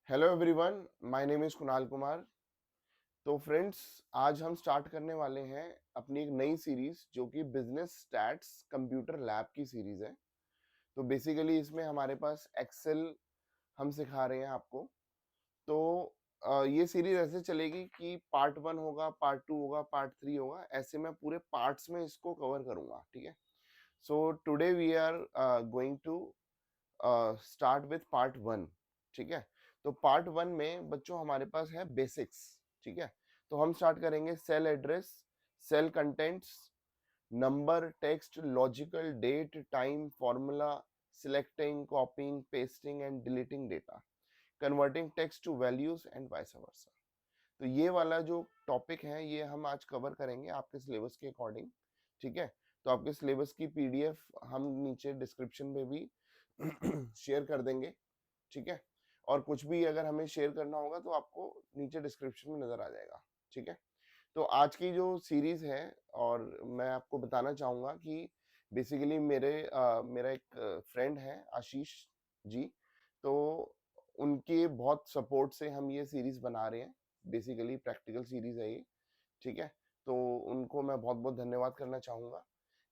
Hello everyone, my name is Kunal Kumar. तो friends, आज हम स्टार्ट करने वाले हैं अपनी एक नई सीरीज जो कि बिजनेस स्टैट्स कंप्यूटर लैब की सीरीज है। तो बेसिकली इसमें हमारे पास एक्सेल हम सिखा रहे हैं आपको। तो ये सीरीज ऐसे चलेगी कि पार्ट 1 होगा, पार्ट 2 होगा, पार्ट 3 होगा, ऐसे मैं पूरे पार्ट्स में इसको कवर करूंगा। ठीक है। So today we are going to start with part 1। ठीक है। तो पार्ट 1 में बच्चों हमारे पास है बेसिक्स। ठीक है। तो हम स्टार्ट करेंगे cell address, cell contents, number, text, logical, date, time, formula, selecting, copying, pasting and deleting data, converting text to values and vice versa. तो ये वाला जो टॉपिक है ये हम आज कवर करेंगे आपके सिलेबस के अकॉर्डिंग। ठीक है। तो आपके सिलेबस की पीडीएफ हम नीचे डिस्क्रिप्शन में भी शेयर कर देंगे। ठीक है। और कुछ भी अगर हमें शेयर करना होगा तो आपको नीचे डिस्क्रिप्शन में नजर आ जाएगा। ठीक है। तो आज की जो सीरीज है, और मैं आपको बताना चाहूंगा कि बेसिकली मेरा एक फ्रेंड है आशीष जी। तो उनके बहुत सपोर्ट से हम ये सीरीज बना रहे हैं। बेसिकली प्रैक्टिकल सीरीज है ये। ठीक है। तो उनको मैं बहुत बहुत धन्यवाद करना चाहूंगा।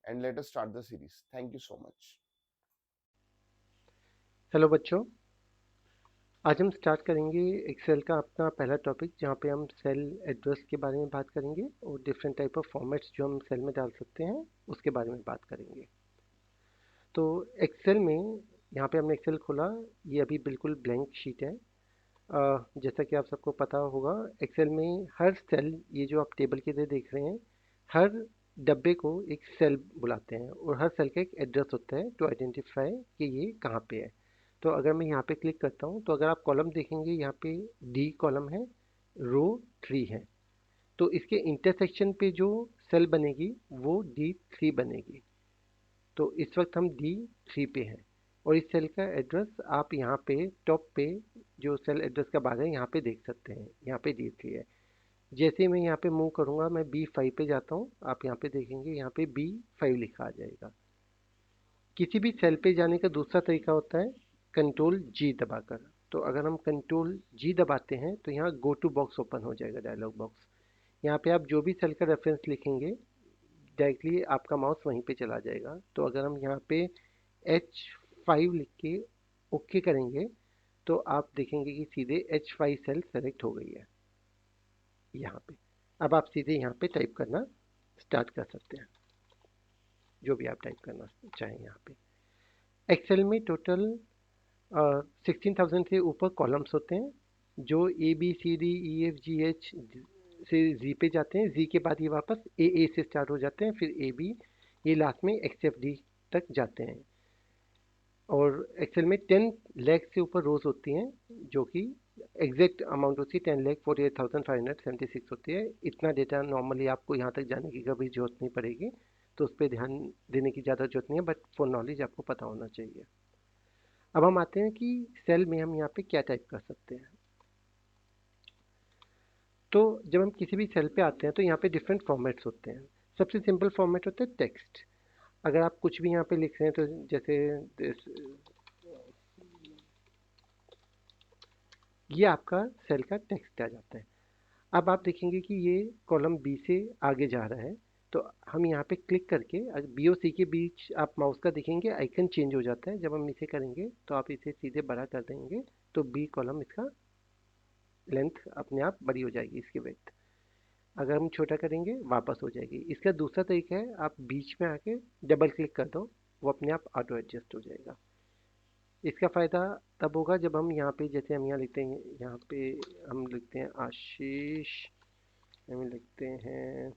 And let us start the series. Thank you so much. Hello बच्चों। आज हम स्टार्ट करेंगे एक्सेल का अपना पहला टॉपिक, जहाँ पे हम सेल एड्रेस के बारे में बात करेंगे और डिफरेंट टाइप ऑफ फॉर्मेट्स जो हम सेल में डाल सकते हैं उसके बारे में बात करेंगे। तो एक्सेल में यहाँ पे हमने एक्सेल खोला। ये अभी बिल्कुल ब्लैंक शीट है। जैसा कि आप सबको पता होगा, एक्सेल में हर सेल, ये जो आप टेबल के लिए देख रहे हैं, हर डब्बे को एक सेल बुलाते हैं और हर सेल का एक एड्रेस होता है टू आइडेंटिफाई कि ये कहाँ पे है। तो अगर मैं यहाँ पे क्लिक करता हूँ तो अगर आप कॉलम देखेंगे, यहाँ पे डी कॉलम है, रो 3 है। तो इसके इंटरसेक्शन पे जो सेल बनेगी वो D3 बनेगी। तो इस वक्त हम D3 पे हैं और इस सेल का एड्रेस आप यहाँ पे टॉप पे जो सेल एड्रेस का भाग है यहाँ पे देख सकते हैं। यहाँ पे D3 है। जैसे ही मैं यहाँ पे मूव करूँगा, मैं B5 पे जाता हूँ, आप यहाँ पे देखेंगे यहाँ पे B5 लिखा आ जाएगा। किसी भी सेल पे जाने का दूसरा तरीका होता है कंट्रोल जी दबाकर। तो अगर हम कंट्रोल जी दबाते हैं तो यहाँ गो टू बॉक्स ओपन हो जाएगा, डायलॉग बॉक्स। यहाँ पे आप जो भी सेल का रेफरेंस लिखेंगे, डायरेक्टली आपका माउस वहीं पे चला जाएगा। तो अगर हम यहाँ पे H5 लिख के ओके करेंगे तो आप देखेंगे कि सीधे H5 सेल सेलेक्ट हो गई है यहाँ पे। अब आप सीधे यहाँ पे टाइप करना स्टार्ट कर सकते हैं, जो भी आप टाइप करना चाहें यहाँ पे। एक्सेल में टोटल 16,000 से ऊपर कॉलम्स होते हैं, जो ABCDEFGH से जी पे जाते हैं। जी के बाद ये वापस AA से स्टार्ट हो जाते हैं, फिर AB, ये लास्ट में XFD तक जाते हैं। और एक्सेल में 10 लाख से ऊपर रोज होती हैं, जो कि एग्जैक्ट अमाउंट होती है 10,48,576 होती है। इतना डेटा नॉर्मली आपको यहाँ तक जाने की कभी जरूरत नहीं पड़ेगी, तो उस पर ध्यान देने की ज़्यादा जरूरत नहीं है, बट फॉर नॉलेज आपको पता होना चाहिए। अब हम आते हैं कि सेल में हम यहाँ पे क्या टाइप कर सकते हैं। तो जब हम किसी भी सेल पे आते हैं तो यहाँ पे डिफरेंट फॉर्मेट्स होते हैं। सबसे सिंपल फॉर्मेट होता है टेक्स्ट। अगर आप कुछ भी यहाँ पे लिख रहे हैं, तो जैसे ये आपका सेल का टेक्स्ट आ जाता है। अब आप देखेंगे कि ये कॉलम बी से आगे जा रहा है। तो हम यहाँ पे क्लिक करके बी और सी के बीच आप माउस का देखेंगे आइकन चेंज हो जाता है। जब हम इसे करेंगे तो आप इसे सीधे बड़ा कर देंगे तो बी कॉलम, इसका लेंथ अपने आप बड़ी हो जाएगी, इसकी विड्थ। अगर हम छोटा करेंगे वापस हो जाएगी। इसका दूसरा तरीका है, आप बीच में आके डबल क्लिक कर दो, वो अपने आप ऑटो एडजस्ट हो जाएगा। इसका फ़ायदा तब होगा जब हम यहाँ पे, जैसे हम यहाँ लिखते हैं, यहाँ पे हम लिखते हैं आशीष, हम लिखते हैं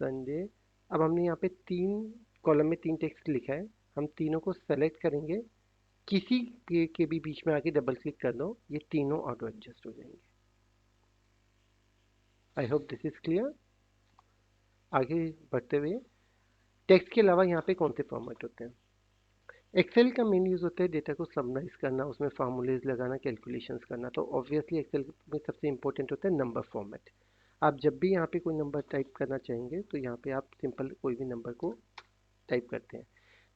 संडे। अब हमने यहाँ पे तीन कॉलम में तीन टेक्स्ट लिखा है, हम तीनों को सेलेक्ट करेंगे, किसी के भी बीच में आके डबल क्लिक कर दो, ये तीनों ऑटो एडजस्ट हो जाएंगे। I hope this is clear. आगे बढ़ते हुए, टेक्स्ट के अलावा यहाँ पे कौन से फॉर्मेट होते हैं। एक्सेल का मेन यूज़ होता है डेटा को समराइज करना, उसमें फार्मूलेज लगाना, कैलकुलेशंस करना। तो ऑब्वियसली एक्सेल में सबसे इंपॉर्टेंट होता है नंबर फॉर्मेट। आप जब भी यहाँ पे कोई नंबर टाइप करना चाहेंगे तो यहाँ पे आप सिंपल कोई भी नंबर को टाइप करते हैं।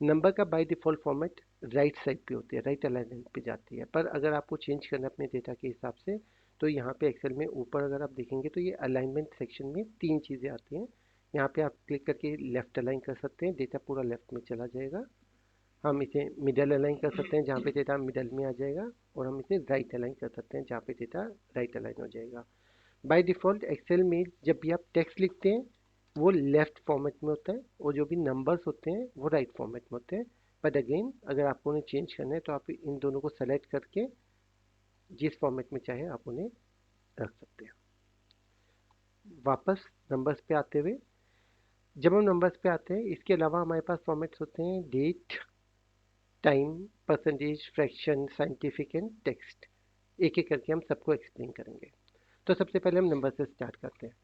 नंबर का by default format right side पे होती है, राइट अलाइनमेंट पे जाती है, पर अगर आपको चेंज करना है अपने डेटा के हिसाब से तो यहाँ पे एक्सेल में ऊपर अगर आप देखेंगे तो ये अलाइनमेंट सेक्शन में 3 चीज़ें आती हैं। यहाँ पे आप क्लिक करके लेफ़्ट अलाइन कर सकते हैं, डेटा पूरा लेफ़्ट में चला जाएगा। हम इसे मिडल अलाइन कर सकते हैं जहाँ पे डेटा मिडल में आ जाएगा, और हम इसे राइट अलाइन कर सकते हैं जहाँ पे डेटा राइट अलाइन हो जाएगा। बाय डिफ़ॉल्ट एक्सेल में जब भी आप टेक्स्ट लिखते हैं वो लेफ़्ट फॉर्मेट में होता है, और जो भी नंबर्स होते हैं वो राइट फॉर्मेट में होते हैं। बट अगेन अगर आपको उन्हें चेंज करना है तो आप इन दोनों को सेलेक्ट करके जिस फॉर्मेट में चाहे आप उन्हें रख सकते हैं। वापस नंबर्स पे आते हुए, जब हम नंबर्स पे आते हैं इसके अलावा हमारे पास फॉर्मेट्स होते हैं date, time, percentage, fraction, scientific and text. एक एक करके हम सबको एक्सप्लेन करेंगे। तो सबसे पहले हम नंबर से स्टार्ट करते हैं।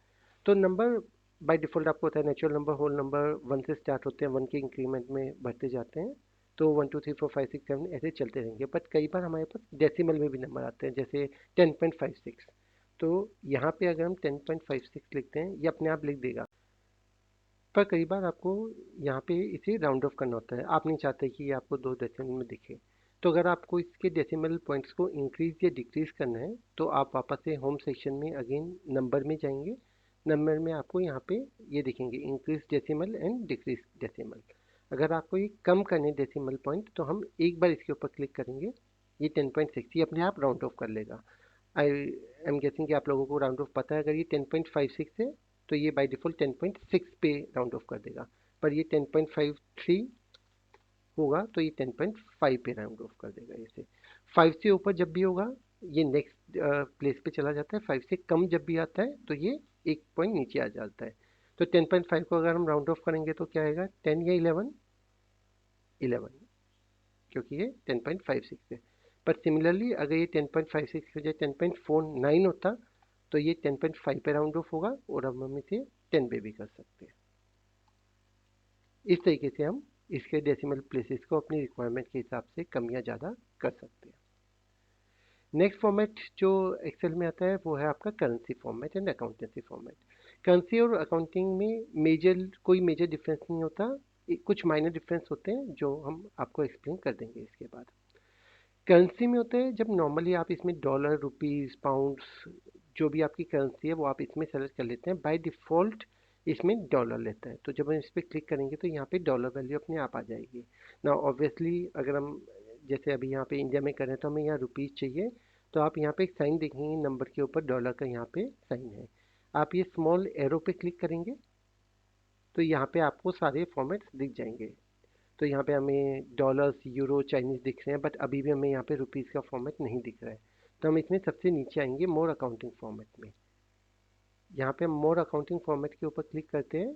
तो नंबर बाय डिफ़ॉल्ट आपको होता है नेचुरल नंबर, होल नंबर 1 से स्टार्ट होते हैं, 1 के इंक्रीमेंट में बढ़ते जाते हैं। तो 1 2 3 4 5 6 7 ऐसे चलते रहेंगे। बट कई बार हमारे पास डेसिमल में भी नंबर आते हैं, जैसे 10.56। तो यहाँ पे अगर हम 10.56 लिखते हैं ये अपने आप लिख देगा, पर कई बार आपको यहाँ पे इसे राउंड ऑफ करना होता है, आप नहीं चाहते कि ये आपको 2 डेसिमल में दिखे। तो अगर आपको इसके डेसिमल पॉइंट्स को इंक्रीज या डिक्रीज करना है तो आप वापस से होम सेक्शन में अगेन नंबर में जाएंगे। नंबर में आपको यहाँ पे ये दिखेंगे increase decimal and decrease decimal. अगर आपको ये कम करने डेसिमल पॉइंट तो हम एक बार इसके ऊपर क्लिक करेंगे, ये 10.6 ये अपने आप राउंड ऑफ कर लेगा। आई एम गेसिंग कि आप लोगों को राउंड ऑफ पता है। अगर ये 10.56 है तो ये बाय डिफ़ॉल्ट 10.6 पे राउंड ऑफ कर देगा, पर ये 10.53 होगा तो ये 10.5 पे राउंड ऑफ कर देगा। इसे 5 से ऊपर जब भी होगा ये नेक्स्ट प्लेस पे चला जाता है, 5 से कम जब भी आता है तो ये एक पॉइंट नीचे आ जाता है। तो 10.5 को अगर हम राउंड ऑफ करेंगे तो क्या आएगा, 10 या 11, 11, क्योंकि ये 10.56 है। पर सिमिलरली अगर ये 10.56 की वजह 10.49 होता तो ये 10.5 पे राउंड ऑफ होगा, और अब हम इसे 10 पे भी कर सकते हैं। इस तरीके से हम इसके डेसिमल प्लेसेस को अपनी रिक्वायरमेंट के हिसाब से कम या ज़्यादा कर सकते हैं। नेक्स्ट फॉर्मेट जो एक्सेल में आता है वो है आपका currency format and accountancy format. Currency और अकाउंटिंग में कोई मेजर डिफरेंस नहीं होता, कुछ माइनर डिफरेंस होते हैं जो हम आपको एक्सप्लेन कर देंगे इसके बाद। करेंसी में होता है जब नॉर्मली आप इसमें डॉलर, रुपीस, पाउंड्स, जो भी आपकी करेंसी है वो आप इसमें सेलेक्ट कर लेते हैं। बाय डिफ़ॉल्ट इसमें डॉलर लेता है, तो जब हम इस पर क्लिक करेंगे तो यहाँ पे डॉलर वैल्यू अपने आप आ जाएगी ना। ऑब्वियसली अगर हम जैसे अभी यहाँ पे इंडिया में करें तो हमें यहाँ रुपीज़ चाहिए, तो आप यहाँ पे एक साइन देखेंगे नंबर के ऊपर डॉलर का यहाँ पे साइन है। आप ये स्मॉल एरो पे क्लिक करेंगे तो यहाँ पे आपको सारे फॉर्मेट्स दिख जाएंगे। तो यहाँ पे हमें डॉलर्स, यूरो, चाइनीज़ दिख रहे हैं, बट अभी भी हमें यहाँ पे रुपीज़ का फॉर्मेट नहीं दिख रहा है। तो हम इसमें सबसे नीचे आएंगे मोर अकाउंटिंग फॉर्मेट में। यहाँ पे हम मोर अकाउंटिंग फॉर्मेट के ऊपर क्लिक करते हैं,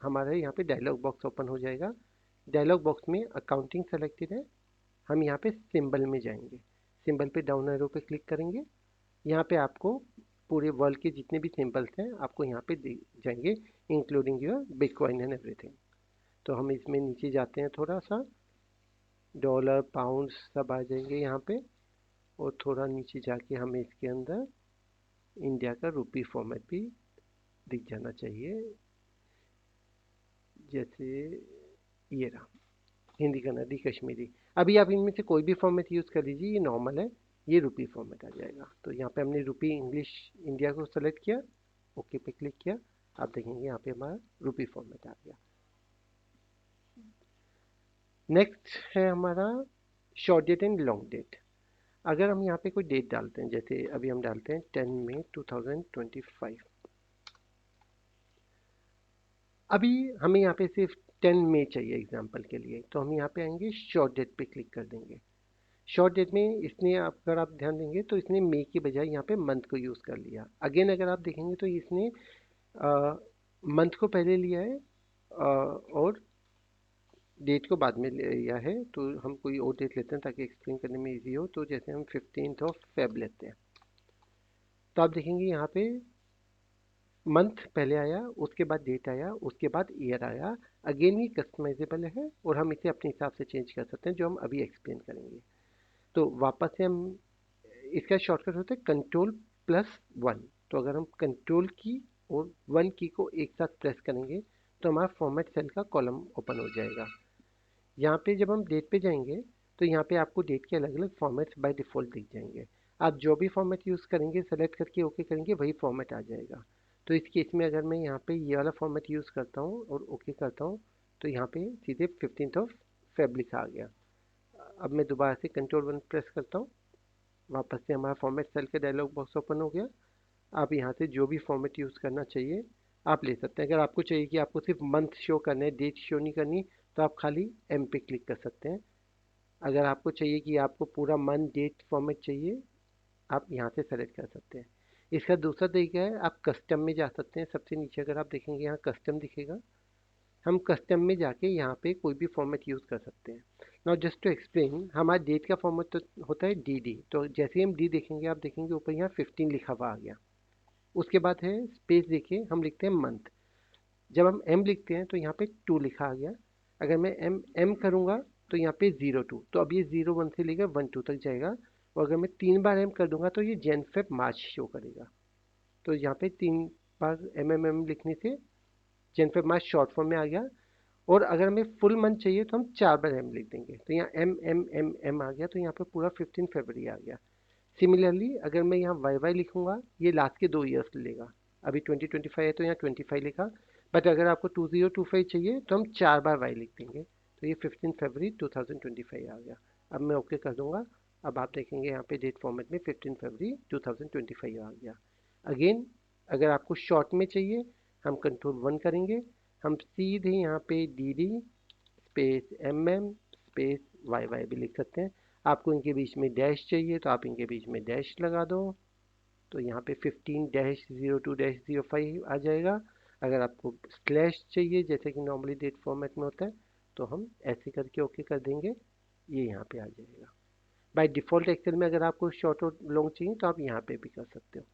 हमारे यहाँ पे डायलॉग बॉक्स ओपन हो जाएगा। डायलॉग बॉक्स में अकाउंटिंग सेलेक्टेड है, हम यहाँ पे सिंबल में जाएंगे। सिंबल पे डाउन एरो पे क्लिक करेंगे, यहाँ पे आपको पूरे वर्ल्ड के जितने भी सिंबल्स हैं आपको यहाँ पे दिख जाएंगे, including your bitcoin and everything. तो हम इसमें नीचे जाते हैं थोड़ा सा, डॉलर, पाउंड सब आ जाएंगे यहाँ पे, और थोड़ा नीचे जाके हमें इसके अंदर इंडिया का रुपी फॉर्मेट भी दिख जाना चाहिए, जैसे ये रहा, हिंदी, कन्नड़ी, कश्मीरी। अभी आप इनमें से कोई भी फॉर्मेट यूज़ कर लीजिए, ये नॉर्मल है, ये रुपी फॉर्मेट आ जाएगा। तो यहाँ पे हमने रुपी इंग्लिश इंडिया को सेलेक्ट किया, ओके पे क्लिक किया, आप देखेंगे यहाँ पे हमारा रुपी फॉर्मेट आ गया। नेक्स्ट है हमारा short date and long date. अगर हम यहाँ पे कोई डेट डालते हैं, जैसे अभी हम डालते हैं 10 मई 2025, अभी हमें यहाँ पे सिर्फ 10 मई चाहिए एग्जाम्पल के लिए, तो हम यहाँ पे आएंगे शॉर्ट डेट पे क्लिक कर देंगे। शॉर्ट डेट में इसने अगर आप ध्यान देंगे तो इसने मई की बजाय यहाँ पे मंथ को यूज़ कर लिया। अगेन अगर आप देखेंगे तो इसने मंथ को पहले लिया है और डेट को बाद में लिया है। तो हम कोई और डेट लेते हैं ताकि एक्सप्लेन करने में इजी हो, तो जैसे हम 15 लेते हैं, तो आप देखेंगे यहाँ पे मंथ पहले आया, उसके बाद डेट आया, उसके बाद ईयर आया। अगेन ये कस्टमाइजेबल है और हम इसे अपने हिसाब से चेंज कर सकते हैं, जो हम अभी एक्सप्लेन करेंगे। तो वापस से हम, इसका शॉर्टकट होता है कंट्रोल+1। तो अगर हम कंट्रोल की और 1 की को एक साथ प्रेस करेंगे तो हमारा फॉर्मेट सेल का कॉलम ओपन हो जाएगा। यहाँ पे जब हम डेट पे जाएंगे तो यहाँ पे आपको डेट के अलग अलग फॉर्मेट्स बाय डिफ़ॉल्ट दिख जाएंगे। आप जो भी फॉर्मेट यूज़ करेंगे सेलेक्ट करके ओके करेंगे वही फॉर्मेट आ जाएगा। तो इस केस में अगर मैं यहाँ पे ये वाला फॉर्मेट यूज़ करता हूँ और ओके करता हूँ तो यहाँ पे सीधे 15th लिखा आ गया। अब मैं दोबारा से कंट्रोल 1 प्रेस करता हूँ, वापस से हमारा फॉर्मेट सेल का डायलॉग बॉक्स ओपन हो गया। आप यहाँ से जो भी फॉर्मेट यूज़ करना चाहिए आप ले सकते हैं। अगर आपको चाहिए कि आपको सिर्फ मंथ शो करना है, डेट शो नहीं करनी, तो आप खाली एम पे क्लिक कर सकते हैं। अगर आपको चाहिए कि आपको पूरा मंथ डेट फॉर्मेट चाहिए, आप यहाँ से सेलेक्ट कर सकते हैं। इसका दूसरा तरीका है, आप कस्टम में जा सकते हैं। सबसे नीचे अगर आप देखेंगे यहाँ कस्टम दिखेगा, हम कस्टम में जाके यहाँ पे कोई भी फॉर्मेट यूज़ कर सकते हैं। नाउ जस्ट टू एक्सप्लेन, हमारा डेट का फॉर्मेट तो होता है डी। तो जैसे ही हम डी देखेंगे आप देखेंगे ऊपर यहाँ 15 लिखा हुआ आ गया। उसके बाद है स्पेस, देखिए हम लिखते हैं मंथ। जब हम एम लिखते हैं तो यहाँ पे 2 लिखा आ गया। अगर मैं एम एम करूँगा तो यहाँ पे 02, तो अब ये 01 से लेकर 12 तक जाएगा। और अगर मैं 3 बार एम कर दूंगा तो ये जैन फेब मार्च शो करेगा। तो यहाँ पे 3 बार एम लिखने से Jan Feb March short form में आ गया। और अगर हमें फुल मंथ चाहिए तो हम 4 बार एम लिख देंगे, तो यहाँ एम आ गया, तो यहाँ पे पूरा 15 फरवरी आ गया। सिमिलरली अगर मैं यहाँ वाई वाई लिखूंगा, ये लास्ट के 2 ईयर्स लेगा। अभी 2025 है तो यहाँ 25 लिखा। बट अगर आपको 2025 चाहिए तो हम 4 बार वाई लिख देंगे, तो ये 15 फरवरी 2025 आ गया। अब मैं ओके कर दूंगा। अब आप देखेंगे यहाँ पे डेट फॉर्मेट में 15 फरवरी 2025 आ गया। अगेन अगर आपको शॉर्ट में चाहिए, हम कंट्रोल 1 करेंगे, हम सीधे यहाँ पे डी स्पेस स्पेस वाई भी लिख सकते हैं। आपको इनके बीच में डैश चाहिए तो आप इनके बीच में डैश लगा दो, तो यहाँ पे 15-02-05 आ जाएगा। अगर आपको स्लैश चाहिए जैसे कि नॉर्मली डेट फॉर्मेट में होता है, तो हम ऐसे करके ओके कर देंगे, ये यहाँ पे आ जाएगा। बाय डिफ़ॉल्ट एक्सेल में अगर आपको शॉर्ट और लॉन्ग चाहिए तो आप यहाँ पे भी कर सकते हो।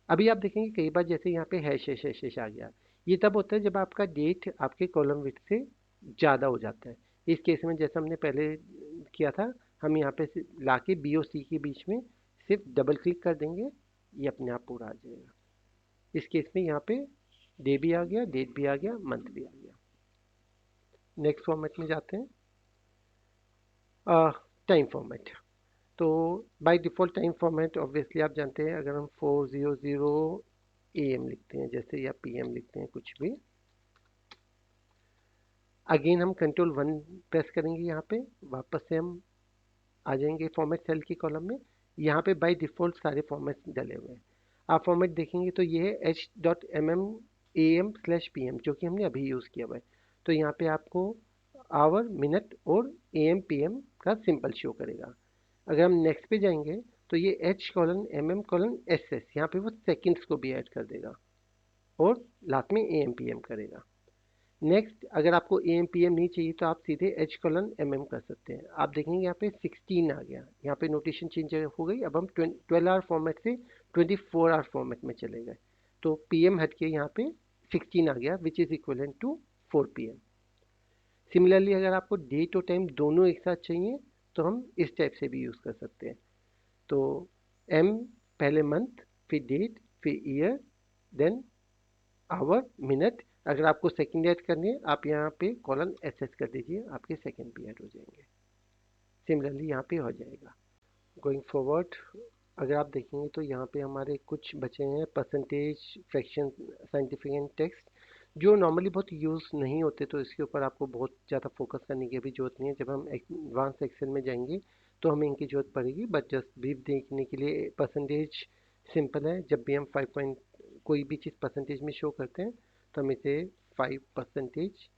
अभी आप देखेंगे कई बार जैसे यहाँ पे हैश आ गया, ये तब होता है जब आपका डेट आपके कॉलम विड्थ से ज़्यादा हो जाता है। इस केस में जैसा हमने पहले किया था, हम यहाँ पे ला के बी और सी के बीच में सिर्फ डबल क्लिक कर देंगे, ये अपने आप पूरा आ जाएगा। इस केस में यहाँ पे डे भी आ गया, डेट भी आ गया, मंथ भी आ गया। नेक्स्ट फॉर्मेट में जाते हैं, टाइम फॉर्मेट। तो by default time format obviously आप जानते हैं, अगर हम 400 AM लिखते हैं जैसे, या PM लिखते हैं कुछ भी, अगेन हम कंट्रोल 1 प्रेस करेंगे, यहाँ पे वापस से हम आ जाएंगे फॉर्मेट सेल की कॉलम में। यहाँ पे बाय डिफ़ॉल्ट सारे फॉर्मेट डले हुए हैं। आप फॉर्मेट देखेंगे तो ये है h.mm AM/PM, जो कि हमने अभी यूज़ किया हुआ है। तो यहाँ पे आपको आवर, मिनट और AM PM का सिंपल शो करेगा। अगर हम नेक्स्ट पे जाएंगे तो ये H:MM:SS, यहाँ पे वो सेकंड्स को भी ऐड कर देगा और लास्ट में AM PM करेगा। नेक्स्ट अगर आपको AM PM नहीं चाहिए तो आप सीधे H:MM कर सकते हैं। आप देखेंगे यहाँ पे 16 आ गया, यहाँ पे नोटेशन चेंज हो गई। अब हम 12 आवर फॉर्मेट से 24 आवर फॉर्मेट में चले गए, तो PM हट के यहाँ पे 16 आ गया, which is equivalent to 4 PM। Similarly अगर आपको डेट और टाइम दोनों एक साथ चाहिए तो हम इस टाइप से भी यूज़ कर सकते हैं। तो M पहले मंथ, फिर डेट, फिर ईयर, देन आवर, मिनट। अगर आपको सेकंड ऐड करनी है आप यहाँ पे कॉलन SS कर दीजिए, आपके सेकंड भी ऐड हो जाएंगे। सिमिलरली यहाँ पे हो जाएगा। गोइंग फॉरवर्ड अगर आप देखेंगे तो यहाँ पे हमारे कुछ बचे हैं percentage, fraction, scientific and text, जो नॉर्मली बहुत यूज़ नहीं होते, तो इसके ऊपर आपको बहुत ज़्यादा फोकस करने की भी जरूरत नहीं है। जब हम एडवांस एक्सेल में जाएंगे तो हमें इनकी जरूरत पड़ेगी, बट जस्ट ब्रीफ देखने के लिए परसेंटेज सिंपल है। जब भी हम 5 पॉइंट कोई भी चीज़ परसेंटेज में शो करते हैं तो हम इसे 5%।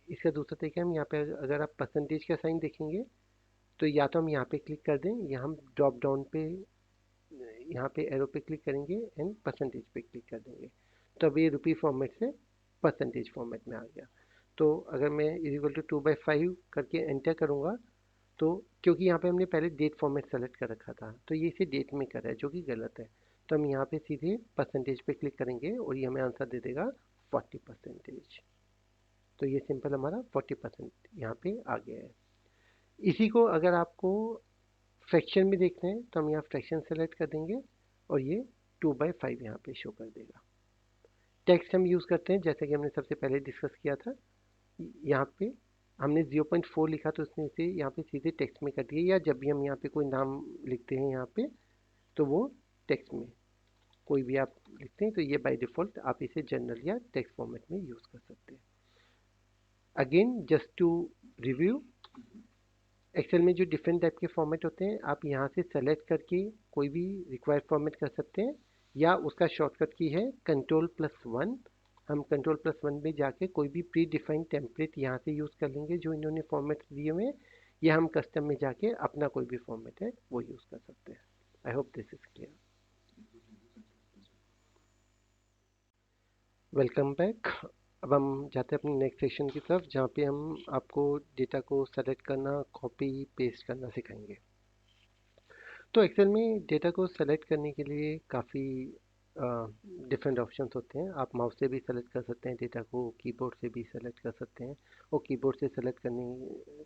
इसका दूसरा तरीका, हम यहाँ पे अगर आप परसेंटेज का साइन देखेंगे तो या तो हम यहाँ पे क्लिक कर दें, या हम ड्रॉप डाउन पे यहाँ पे एरो पे क्लिक करेंगे एंड परसेंटेज पे क्लिक कर देंगे, तो अब ये रुपी फॉर्मेट से परसेंटेज फॉर्मेट में आ गया। तो अगर मैं इक्वल टू 2/5 करके एंटर करूँगा, तो क्योंकि यहाँ पे हमने पहले डेट फॉर्मेट सेलेक्ट कर रखा था तो ये इसे डेट में कर रहा है, जो कि गलत है। तो हम यहाँ पे सीधे परसेंटेज पे क्लिक करेंगे और ये हमें आंसर दे देगा 40%। तो ये सिंपल हमारा 40% यहाँ पे आ गया है। इसी को अगर आपको फ्रैक्शन में देखते हैं तो हम यहाँ फ्रैक्शन सेलेक्ट कर देंगे और ये 2/5 यहाँ पे शो कर देगा। टेक्स्ट हम यूज़ करते हैं जैसे कि हमने सबसे पहले डिस्कस किया था, यहाँ पे हमने 0.4 लिखा तो उसने इसे यहाँ पे सीधे टेक्स्ट में कर दिया, या जब भी हम यहाँ पे कोई नाम लिखते हैं यहाँ पे तो वो टेक्स्ट में कोई भी आप लिखते हैं तो ये बाय डिफ़ॉल्ट आप इसे जनरल या टेक्स्ट फॉर्मेट में यूज़ कर सकते हैं। Again just to review, Excel में जो डिफरेंट टाइप के फॉर्मेट होते हैं आप यहाँ से सेलेक्ट करके कोई भी रिक्वायर्ड फॉर्मेट कर सकते हैं, या उसका शॉर्टकट की है Ctrl+1। हम Ctrl+1 में जाके कोई भी प्री डिफाइंड टेम्पलेट यहाँ से यूज़ कर लेंगे जो इन्होंने फॉर्मेट दिए हुए हैं, या हम कस्टम में जाके अपना कोई भी फॉर्मेट है वो यूज़ कर सकते हैं। I hope this is clear. Welcome back. अब हम जाते हैं अपने नेक्स्ट सेक्शन की तरफ जहाँ पे हम आपको डेटा को सेलेक्ट करना, कॉपी पेस्ट करना सिखाएंगे। तो एक्सेल में डेटा को सेलेक्ट करने के लिए काफ़ी डिफरेंट ऑप्शंस होते हैं। आप माउस से भी सेलेक्ट कर सकते हैं डेटा को, कीबोर्ड से भी सेलेक्ट कर सकते हैं। और कीबोर्ड से सेलेक्ट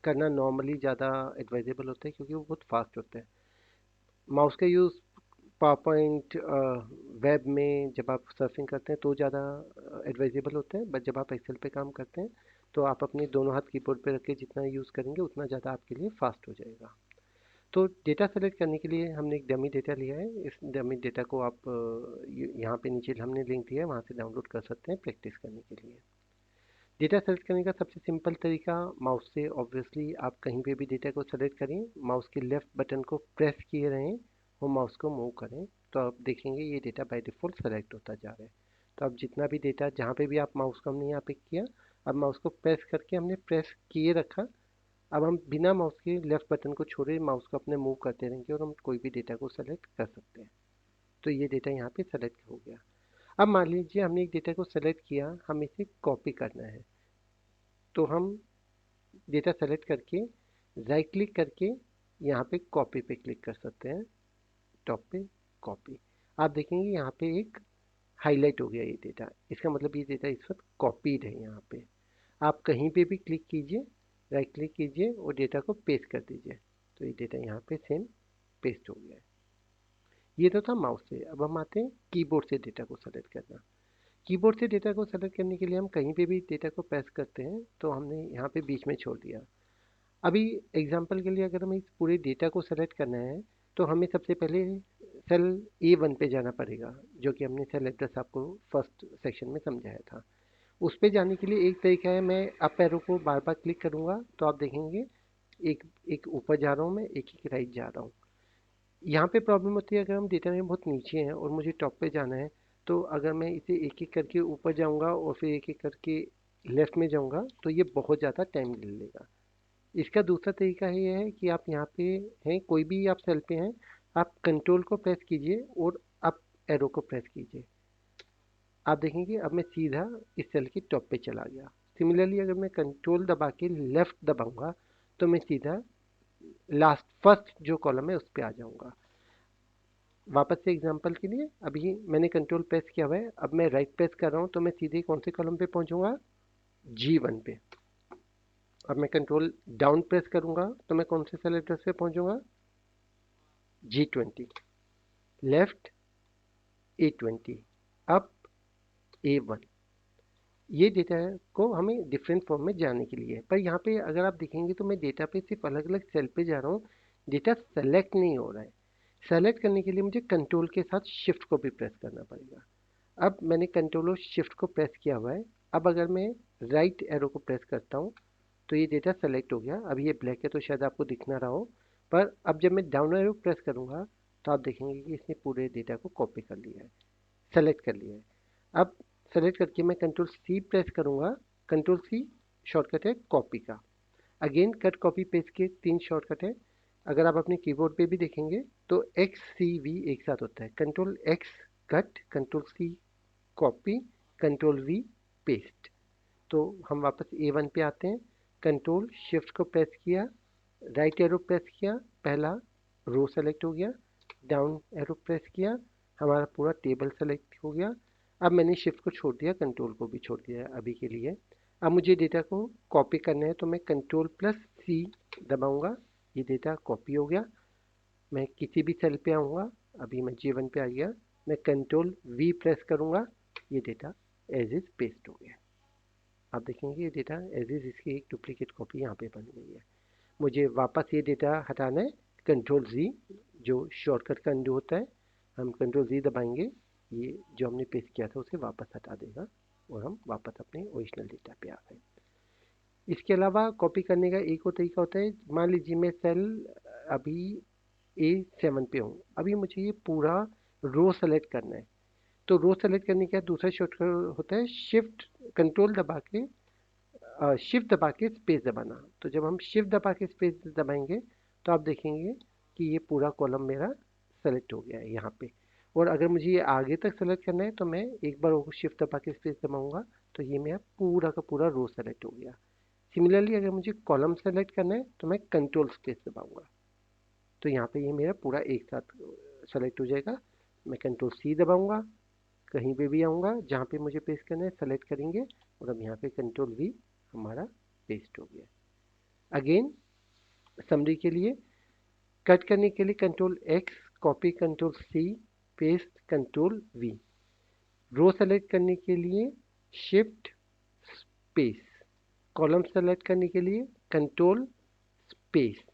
करना नॉर्मली ज़्यादा एडवाइजेबल होता है क्योंकि वो बहुत फास्ट होता है। माउस का यूज़ पावरपॉइंट, वेब में जब आप सर्फिंग करते हैं तो ज़्यादा एडवाइजेबल होता है, बट जब आप एक्सेल पे काम करते हैं तो आप अपने दोनों हाथ कीबोर्ड पे रख के जितना यूज़ करेंगे उतना ज़्यादा आपके लिए फास्ट हो जाएगा। तो डेटा सेलेक्ट करने के लिए हमने एक डमी डेटा लिया है। इस डमी डेटा को आप यहाँ पे नीचे हमने लिंक दिया है, वहाँ से डाउनलोड कर सकते हैं प्रैक्टिस करने के लिए। डेटा सेलेक्ट करने का सबसे सिंपल तरीका माउस से, ऑब्वियसली आप कहीं पे भी डेटा को सेलेक्ट करें, माउस के लेफ्ट बटन को प्रेस किए रहें और माउस को मूव करें तो आप देखेंगे ये डेटा बाय डिफ़ॉल्ट सेलेक्ट होता जा रहा है। तो अब जितना भी डेटा जहाँ पे भी आप माउस को हमने यहाँ पे किया, अब माउस को प्रेस करके हमने प्रेस किए रखा। अब हम बिना माउस के लेफ्ट बटन को छोड़े माउस को अपने मूव करते रहेंगे और हम कोई भी डेटा को सेलेक्ट कर सकते हैं। तो ये डेटा यहाँ पे सेलेक्ट हो गया। अब मान लीजिए हमने एक डेटा को सेलेक्ट किया, हम इसे कॉपी करना है। तो हम डेटा सेलेक्ट करके राइट क्लिक करके यहाँ पे कॉपी पे क्लिक कर सकते हैं, टॉप पे कॉपी। आप देखेंगे यहाँ पे एक हाईलाइट हो गया ये डेटा, इसका मतलब ये डेटा इस वक्त कॉपीड है। यहाँ पे आप कहीं पे भी क्लिक कीजिए, राइट क्लिक कीजिए और डेटा को पेस्ट कर दीजिए, तो ये डेटा यहाँ पे सेम पेस्ट हो गया है। ये तो था माउस से। अब हम आते हैं कीबोर्ड से डेटा को सेलेक्ट करना। कीबोर्ड से डेटा को सेलेक्ट करने के लिए हम कहीं पे भी डेटा को प्रेस करते हैं तो हमने यहाँ पे बीच में छोड़ दिया। अभी एग्जांपल के लिए अगर हमें इस पूरे डेटा को सेलेक्ट करना है तो हमें सबसे पहले सेल A1 पे जाना पड़ेगा, जो कि हमने सेल एड्रेस आपको फर्स्ट सेक्शन में समझाया था। उस पे जाने के लिए एक तरीका है, मैं अप एरो को बार बार क्लिक करूँगा तो आप देखेंगे एक एक ऊपर जा रहा हूँ मैं, एक राइट जा रहा हूँ। यहाँ पे प्रॉब्लम होती है अगर हम डेटा में बहुत नीचे हैं और मुझे टॉप पे जाना है, तो अगर मैं इसे एक एक करके ऊपर जाऊँगा और फिर एक एक करके लेफ्ट में जाऊँगा तो ये बहुत ज़्यादा टाइम ले लेगा। इसका दूसरा तरीका ये है कि आप यहाँ पे हैं, कोई भी आप सेल पे हैं, आप कंट्रोल को प्रेस कीजिए और अप एरो को प्रेस कीजिए। आप देखेंगे अब मैं सीधा इस सेल की टॉप पे चला गया। सिमिलरली अगर मैं कंट्रोल दबा के लेफ्ट दबाऊंगा तो मैं सीधा लास्ट फर्स्ट जो कॉलम है उस पर आ जाऊंगा। वापस से एग्जांपल के लिए अभी मैंने कंट्रोल प्रेस किया हुआ है, अब मैं राइट प्रेस कर रहा हूँ तो मैं सीधे कौन से कॉलम पे पहुंचूंगा, G1 पे। अब मैं कंट्रोल डाउन प्रेस करूंगा तो मैं कौन से सेल एड्रेस पे पहुंचूंगा, G20। Left A20, up A1। ये डेटा को हमें डिफरेंट फॉर्म में जाने के लिए है, पर यहाँ पे अगर आप देखेंगे तो मैं डेटा पे सिर्फ अलग अलग सेल पे जा रहा हूँ, डेटा सेलेक्ट नहीं हो रहा है। सेलेक्ट करने के लिए मुझे कंट्रोल के साथ शिफ्ट को भी प्रेस करना पड़ेगा। अब मैंने कंट्रोल और शिफ्ट को प्रेस किया हुआ है। अब अगर मैं राइट एरो को प्रेस करता हूँ तो ये डेटा सेलेक्ट हो गया। अब ये ब्लैक है तो शायद आपको दिख ना रहा हो, पर अब जब मैं डाउन एरो प्रेस करूँगा तो आप देखेंगे कि इसने पूरे डेटा को कॉपी कर लिया है, सेलेक्ट कर लिया है। अब सेलेक्ट करके मैं कंट्रोल सी प्रेस करूँगा। कंट्रोल सी शॉर्टकट है कॉपी का। अगेन कट कॉपी पेस्ट के तीन शॉर्टकट है। अगर आप अपने कीबोर्ड पे भी देखेंगे तो एक्स सी वी एक साथ होता है। Control X cut, control C copy, control V paste. तो हम वापस A1 पे आते हैं। कंट्रोल शिफ्ट को प्रेस किया, राइट एरो प्रेस किया, पहला रो सेलेक्ट हो गया, डाउन एरो प्रेस किया, हमारा पूरा टेबल सेलेक्ट हो गया। अब मैंने शिफ्ट को छोड़ दिया, कंट्रोल को भी छोड़ दिया है अभी के लिए। अब मुझे डेटा को कॉपी करना है तो मैं Ctrl+C दबाऊंगा, ये डेटा कॉपी हो गया। मैं किसी भी सेल पे आऊँगा, अभी मैं G1 पे आ गया, मैं कंट्रोल V प्रेस करूँगा, ये डेटा एज इज पेस्ट हो गया। आप देखेंगे ये डेटा एज इज इसकी एक डुप्लीकेट कॉपी यहाँ पे बन गई है। मुझे वापस ये डेटा हटाना है, कंट्रोल Z, जो शॉर्टकट का अंडू होता है, हम कंट्रोल Z दबाएंगे, ये जो हमने पेस्ट किया था उसे वापस हटा देगा और हम वापस अपने ओरिजिनल डेटा पे आ गए। इसके अलावा कॉपी करने का एक और तरीका होता है, मान लीजिए मैं सेल अभी A7 पे हूँ, अभी मुझे ये पूरा रो सेलेक्ट करना है। तो रो सेलेक्ट करने का दूसरा शॉर्टकट होता है शिफ्ट दबा के स्पेस दबाना। तो जब हम शिफ्ट दबा के स्पेस दबाएंगे तो आप देखेंगे कि ये पूरा कॉलम मेरा सेलेक्ट हो गया है यहाँ पे। और अगर मुझे ये आगे तक सेलेक्ट करना है तो मैं एक बार शिफ्ट दबा के स्पेस दबाऊंगा तो ये मेरा पूरा का पूरा रो सेलेक्ट हो गया। सिमिलरली अगर मुझे कॉलम सेलेक्ट करना है तो मैं कंट्रोल स्पेस दबाऊंगा, तो यहाँ पे ये मेरा पूरा एक साथ सेलेक्ट हो जाएगा। मैं कंट्रोल C दबाऊंगा, कहीं पे भी आऊँगा, जहाँ पे मुझे पेस्ट करना है सेलेक्ट करेंगे और अब यहाँ पे कंट्रोल V हमारा पेस्ट हो गया। अगेन समरी के लिए, कट करने के लिए control X, copy control C, pest control V। रो सेलेक्ट करने के लिए शिफ्ट स्पेस, कॉलम सेलेक्ट करने के लिए कंट्रोल स्पेस।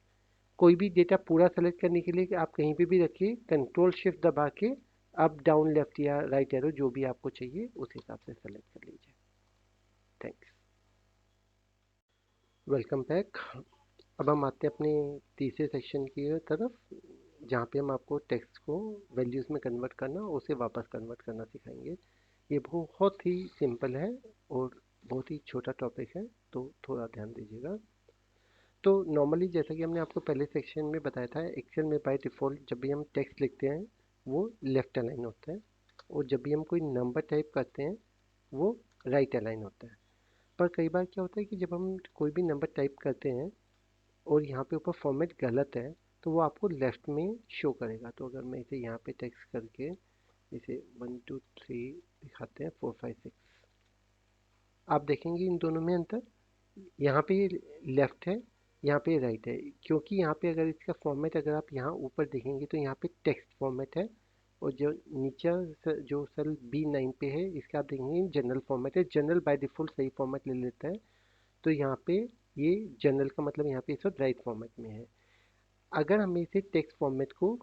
कोई भी डेटा पूरा सेलेक्ट करने के लिए आप कहीं पे भी रखिए, कंट्रोल शिफ्ट दबा के अप डाउन लेफ्ट या राइट एरो जो भी आपको चाहिए उस हिसाब से सेलेक्ट कर लीजिए। थैंक्स। Welcome back. अब हम आते हैं अपने तीसरे सेक्शन की तरफ, जहाँ पे हम आपको टेक्स्ट को वैल्यूज़ में कन्वर्ट करना और उसे वापस कन्वर्ट करना सिखाएंगे। ये बहुत ही सिंपल है और बहुत ही छोटा टॉपिक है, तो थोड़ा ध्यान दीजिएगा। तो नॉर्मली जैसा कि हमने आपको पहले सेक्शन में बताया था, एक्सेल में बाय डिफ़ॉल्ट जब भी हम टेक्स्ट लिखते हैं वो लेफ्ट अलाइन होता है, और जब भी हम कोई नंबर टाइप करते हैं वो राइट अलाइन होता है। पर कई बार क्या होता है कि जब हम कोई भी नंबर टाइप करते हैं और यहाँ पे ऊपर फॉर्मेट गलत है तो वो आपको लेफ्ट में शो करेगा। तो अगर मैं इसे यहाँ पे टेक्स्ट करके इसे 1 2 3 दिखाते हैं, 4 5 6, आप देखेंगे इन दोनों में अंतर। यहाँ पे ये लेफ्ट है, यहाँ पे राइट है, क्योंकि यहाँ पे अगर इसका फॉर्मेट अगर आप यहाँ ऊपर देखेंगे तो यहाँ पे टेक्स्ट फॉर्मेट है, और जो नीचे जो सेल B9 पे है इसका आप देखेंगे जनरल फॉर्मेट है। जनरल बाय डिफ़ॉल्ट सही फॉर्मेट ले लेता है, तो यहाँ पे ये जनरल का मतलब यहाँ पे इस वक्त राइट फॉर्मेट में है। अगर हमें इसे टेक्स्ट फॉर्मेट को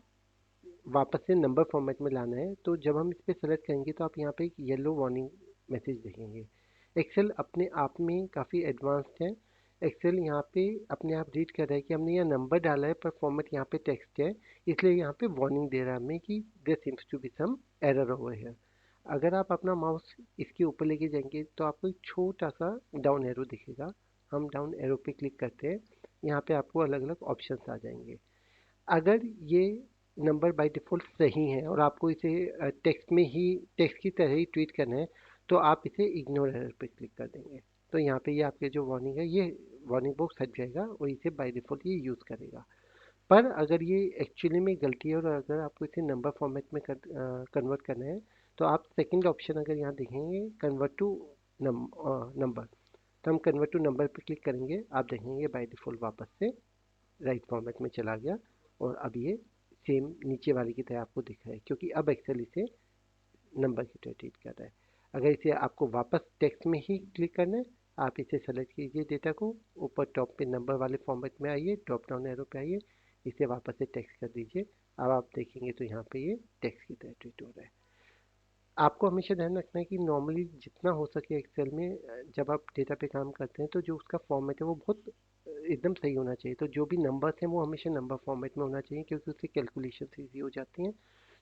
वापस से नंबर फॉर्मेट में लाना है तो जब हम इस पर सेलेक्ट करेंगे तो आप यहाँ पे एक येलो वार्निंग मैसेज देखेंगे। एक्सेल अपने आप में काफ़ी एडवांस्ड है। एक्सेल यहाँ पे अपने आप रीड कर रहा है कि हमने यहाँ नंबर डाला है पर फॉर्मेट यहाँ पे टेक्स्ट है, इसलिए यहाँ पे वार्निंग दे रहा है हमें कि there seems to be some error over here. अगर आप अपना माउस इसके ऊपर लेके जाएंगे तो आपको एक छोटा सा डाउन एरो दिखेगा। हम डाउन एरो पे क्लिक करते हैं, यहाँ पे आपको अलग अलग ऑप्शंस आ जाएंगे। अगर ये नंबर बाय डिफ़ॉल्ट सही है और आपको इसे टेक्स्ट की तरह ही ट्रीट करना है तो आप इसे इग्नोर एरर पे क्लिक कर देंगे। तो यहाँ पे ये आपके जो वार्निंग है ये वार्निंग बॉक्स हट जाएगा और इसे बाय डिफ़ॉल्ट ये यूज़ करेगा। पर अगर ये एक्चुअली में गलती है और अगर आपको इसे नंबर फॉर्मेट में कन्वर्ट करना है तो आप सेकंड ऑप्शन अगर यहाँ देखेंगे कन्वर्ट टू नंबर, तो हम कन्वर्ट टू नंबर पे क्लिक करेंगे, आप देखेंगे बाय डिफ़ॉल्ट वापस से राइट फॉर्मेट में चला गया और अब ये सेम नीचे वाले की तरह आपको दिख रहा है, क्योंकि अब एक्सेल इसे नंबर की तरह ट्रीट कर रहा है। अगर इसे आपको वापस टेक्स्ट में ही क्लिक करना है, आप इसे सेलेक्ट कीजिए डेटा को, ऊपर टॉप पे नंबर वाले फॉर्मेट में आइए, ड्रॉप डाउन एरो पे आइए, इसे वापस से टेक्स्ट कर दीजिए। अब आप देखेंगे तो यहाँ पे ये टेक्स्ट की तरह ट्रीट हो रहा है। आपको हमेशा ध्यान रखना है कि नॉर्मली जितना हो सके एक्सेल में जब आप डेटा पे काम करते हैं तो जो उसका फॉर्मेट है वो बहुत एकदम सही होना चाहिए। तो जो भी नंबर्स हैं वो हमेशा नंबर फॉर्मेट में होना चाहिए, क्योंकि उससे कैलकुलेशन ईजी हो जाती हैं।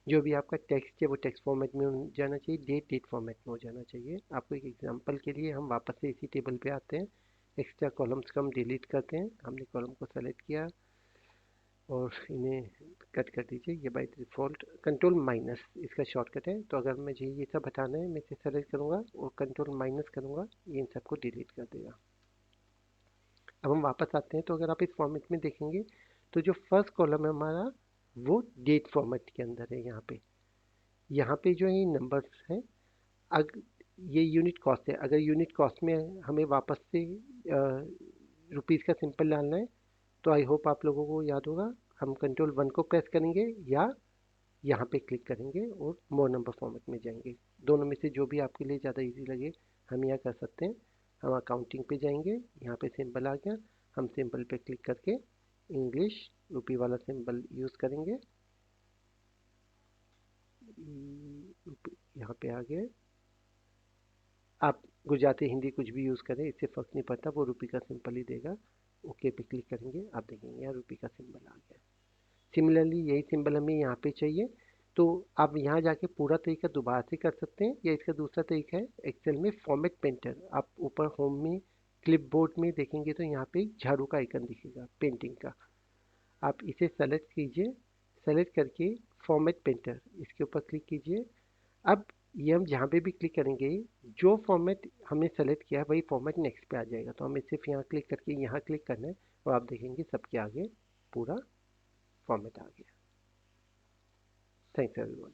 जो भी आपका टेक्स्ट है वो टेक्स्ट फॉर्मेट में हो जाना चाहिए, डेट फॉर्मेट में हो जाना चाहिए। आपको एक एग्जांपल के लिए हम वापस से इसी टेबल पे आते हैं, एक्स्ट्रा कॉलम्स को हम डिलीट करते हैं। हमने कॉलम को सेलेक्ट किया और इन्हें कट कर दीजिए। ये बाय डिफ़ॉल्ट कंट्रोल माइनस इसका शॉर्टकट है, तो अगर मुझे ये सब हटाना है मैं इसे सेलेक्ट करूँगा और कंट्रोल माइनस करूँगा, ये इन सबको डिलीट कर देगा। अब हम वापस आते हैं तो अगर आप इस फॉर्मेट में देखेंगे तो जो फर्स्ट कॉलम है हमारा वो डेट फॉर्मेट के अंदर है। यहाँ पे जो है नंबर्स हैं। अग ये यूनिट कॉस्ट है, अगर यूनिट कॉस्ट में हमें वापस से रुपीज़ का सिंपल डालना है तो आई होप आप लोगों को याद होगा, हम कंट्रोल 1 को प्रेस करेंगे या यहाँ पे क्लिक करेंगे और मोर नंबर फॉर्मेट में जाएंगे। दोनों में से जो भी आपके लिए ज़्यादा इजी लगे हम यह कर सकते हैं। हम अकाउंटिंग पे जाएंगे, यहाँ पे सिंबल आ गया, हम सिंबल पे क्लिक करके इंग्लिश रुपी वाला सिंबल यूज़ करेंगे। यहाँ पे आ गए। आप गुजराती हिंदी कुछ भी यूज़ करें, इससे फ़र्क नहीं पड़ता, वो रुपी का सिंबल ही देगा। ओके पे क्लिक करेंगे, आप देखेंगे यहाँ रुपी का सिंबल आ गया। सिमिलरली यही सिंबल हमें यहाँ पे चाहिए, तो आप यहाँ जाके पूरा तरीका दोबारा से कर सकते हैं, या इसका दूसरा तरीका है एक्सेल में फॉर्मेट पेंटर। आप ऊपर होम में क्लिपबोर्ड में देखेंगे तो यहाँ पे एक झाड़ू का आइकन दिखेगा पेंटिंग का, आप इसे सेलेक्ट कीजिए, सेलेक्ट करके फॉर्मेट पेंटर इसके ऊपर क्लिक कीजिए। अब ये हम जहाँ पे भी क्लिक करेंगे, जो फॉर्मेट हमने सेलेक्ट किया है वही फॉर्मेट नेक्स्ट पे आ जाएगा, तो हमें सिर्फ यहाँ क्लिक करके यहाँ क्लिक करना है और आप देखेंगे सबके आगे पूरा फॉर्मेट आ गया। Thanks everyone.